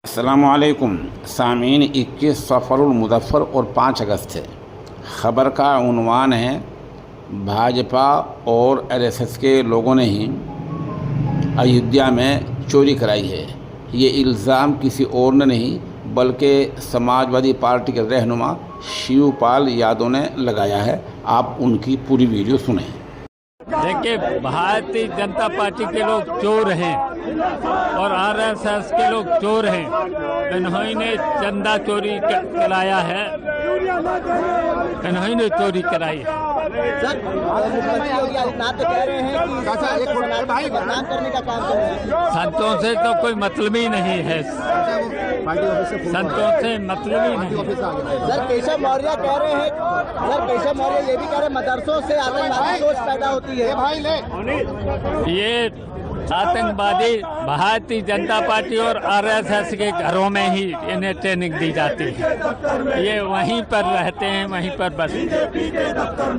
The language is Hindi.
अस्सलामुअलैकुम सामीन 21 सफ़रुल मुज़फ़्फ़र और 5 अगस्त है। ख़बर का उन्वान है भाजपा और आरएसएस के लोगों ने ही अयोध्या में चोरी कराई है। ये इल्ज़ाम किसी और ने नहीं बल्कि समाजवादी पार्टी के रहनुमा शिवपाल यादव ने लगाया है। आप उनकी पूरी वीडियो सुनें। देखिए, भारतीय जनता पार्टी के लोग चोर हैं और आरएसएस के लोग चोर हैं। इन्होंने चंदा चोरी कराया है, इन्होंने चोरी कराई है। सर, मुख्यमंत्री योगी आदित्यनाथ तो कह रहे हैं कि बदनाम करने का काम कर रहे हैं। संतों से तो कोई मतलब ही नहीं है, संतों से मतलब ही नहीं। सर, केशव मौर्य कह रहे हैं, केशव मौर्य ये भी कह रहे हैं मदरसों से आतंकवादी सोच पैदा होती है। ये आतंकवादी भारतीय जनता पार्टी और आरएसएस के घरों में ही इन्हें ट्रेनिंग दी जाती है। ये वहीं पर रहते हैं, वहीं पर बस